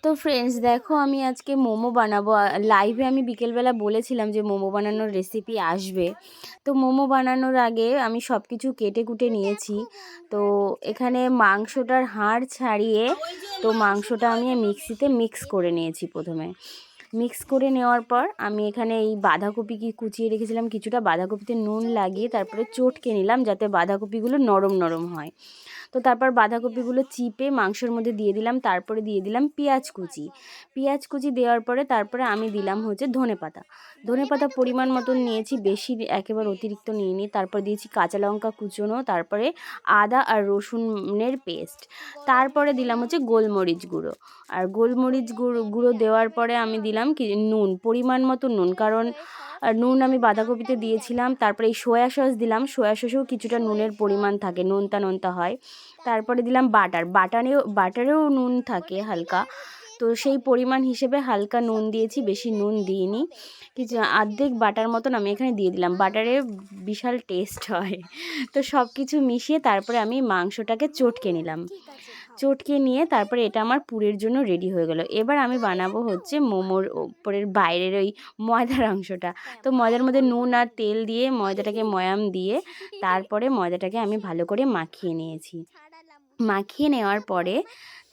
তো ফ্রেন্ডস দেখো, আমি আজকে মোমো বানাবো। লাইভে আমি বিকেলবেলা বলেছিলাম যে মোমো বানানোর রেসিপি আসবে। তো মোমো বানানোর আগে আমি সব কিছু কেটে কুটে নিয়েছি। তো এখানে মাংসটার হাড় ছাড়িয়ে তো মাংসটা আমি মিক্সিতে মিক্স করে নিয়েছি। প্রথমে মিক্স করে নেওয়ার পর আমি এখানে এই বাঁধাকপি কুচিয়ে রেখেছিলাম, কিছুটা বাঁধাকপিতে নুন লাগিয়ে তারপরে চটকে নিলাম যাতে বাঁধাকপিগুলো নরম নরম হয়। তো তারপর বাঁধাকপিগুলো চিপে মাংসের মধ্যে দিয়ে দিলাম, তারপরে দিয়ে দিলাম পেঁয়াজ কুচি দেওয়ার পরে তারপরে আমি দিলাম হচ্ছে ধনেপাতা পরিমাণ মতন নিয়েছি, বেশি একেবারে অতিরিক্ত নিইনি। তারপর দিয়েছি কাঁচা লঙ্কা কুচোনো, তারপরে আদা আর রসুনের পেস্ট, তারপরে দিলাম হচ্ছে গোলমরিচ গুঁড়ো। আর গোলমরিচ গুঁড়ো দেওয়ার পরে আমি দিলাম কি নুন, পরিমাণ মতো নুন, কারণ নুন আমি বাঁধাকপিতে দিয়েছিলাম। তারপরে এই সয়া সস দিলাম, সয়া সসেও কিছুটা নুনের পরিমাণ থাকে, নোনতা হয়। তারপরে দিলাম বাটারেও নুন থাকে হালকা, তো সেই পরিমাণ হিসেবে হালকা নুন দিয়েছি, বেশি নুন দিইনি। কিছু অর্ধেক বাটার মতন আমি এখানে দিয়ে দিলাম, বাটারে বিশাল টেস্ট হয়। তো সব কিছু মিশিয়ে তারপরে আমি মাংসটাকে চটকে নিলাম, চটকে নিয়ে তারপরে এটা আমার পুরের জন্য রেডি হয়ে গেল। এবার আমি বানাবো হচ্ছে মোমোর ওপরের বাইরের ওই ময়দার অংশটা। তো ময়দার মধ্যে নুন আর তেল দিয়ে ময়দাটাকে ময়াম দিয়ে তারপরে ময়দাটাকে আমি ভালো করে মাখিয়ে নিয়েছি। মাখিয়ে নেওয়ার পরে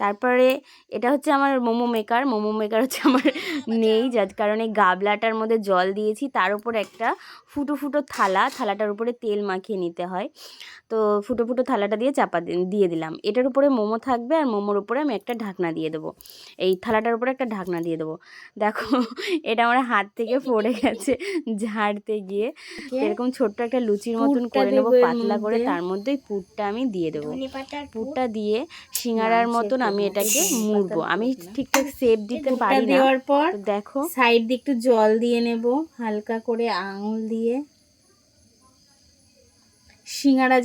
তারপরে এটা হচ্ছে আমার মোমো মেকার হচ্ছে আমার নেই, যার কারণে গাবলাটার মধ্যে জল দিয়েছি, তার উপর একটা ফুটো থালাটার উপরে তেল মাখিয়ে নিতে হয়। তো ফুটো থালাটা দিয়ে চাপা দিয়ে দিলাম, এটার উপরে মোমো থাকবে আর মোমোর উপরে আমি একটা ঢাকনা দিয়ে দেবো, এই থালাটার উপরে একটা ঢাকনা দিয়ে দেবো। দেখো এটা আমার হাত থেকে পড়ে গেছে ঝাড়তে গিয়ে। এরকম ছোট্ট একটা লুচির মতন করে নেবো পাতলা করে, তার মধ্যেই পুরটা আমি দিয়ে দেবো। পুরটা দিয়ে সিঙ্গারার মতন আমি এটাকে মুড়বো। আমি ঠিকঠাক শেপ দিতে পারি না। দেওয়ার পর দেখো সাইড দিয়ে একটু জল দিয়ে নেব হালকা করে আঙুল দিয়ে। সিঙ্গারা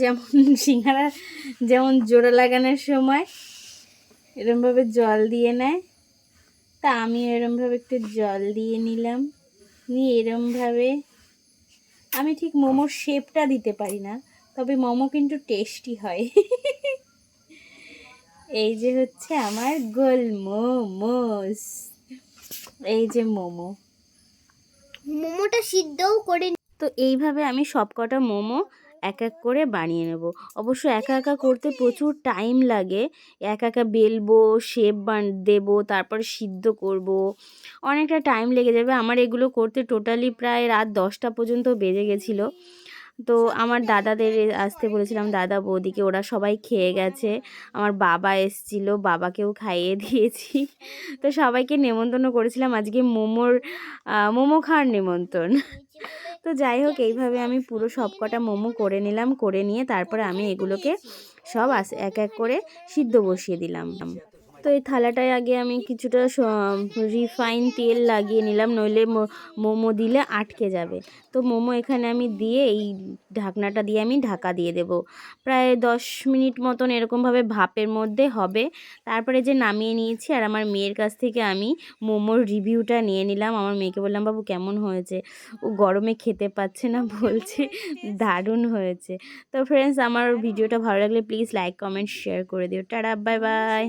যেমন জোড়া লাগানোর সময় এরমভাবে জল দিয়ে নেয়, তা আমি এরমভাবে একটু জল দিয়ে নিলাম, নিয়ে এরমভাবে। আমি ঠিক মোমোর শেপটা দিতে পারি না, তবে মোমো কিন্তু টেস্টি হয়। এই যে হচ্ছে আমার গোল মোমোস, এই যে মোমোটা সিদ্ধও করে। তো এইভাবে আমি সব কটা মোমো এক এক করে বানিয়ে নেব। অবশ্য একা করতে প্রচুর টাইম লাগে, একা বেলবো, শেপ দেবো, তারপর সিদ্ধ করব, অনেকটা টাইম লেগে যাবে। আমার এগুলো করতে টোটালি প্রায় রাত 10টা পর্যন্ত বেজে গেছিলো। তো আমার দাদাদের আসতে বলেছিলাম, দাদা বৌদিকে, ওরা সবাই খেয়ে গেছে। আমার বাবা এসেছিলো, বাবাকেও খাইয়ে দিয়েছি। তো সবাইকে নেমন্তন্ন করেছিলাম আজকে মোমো খাওয়ার নেমন্তন্ন। তো যাই হোক, এইভাবে আমি পুরো সব কটা মোমো করে নিলাম, করে নিয়ে তারপরে আমি এগুলোকে সব এক এক করে সিদ্ধ বসিয়ে দিলাম। তো এই থালাটায় আগে আমি কিছুটা রিফাইন তেল লাগিয়ে নিলাম, নইলে মোমো দিলে আটকে যাবে। তো মোমো এখানে আমি দিয়ে এই ঢাকনাটা দিয়ে আমি ঢাকা দিয়ে দেব, প্রায় 10 মিনিট মতন এরকমভাবে ভাপের মধ্যে হবে। তারপরে যে নামিয়ে নিয়েছি, আর আমার মেয়ের কাছ থেকে আমি মোমোর রিভিউটা নিয়ে নিলাম। আমার মেয়েকে বললাম, বাবু কেমন হয়েছে? ও গরমে খেতে পাচ্ছে না, বলছে দারুণ হয়েছে। তো ফ্রেন্ডস, আমার ভিডিওটা ভালো লাগলে প্লিজ লাইক কমেন্ট শেয়ার করে দিও। Tata, bye bye.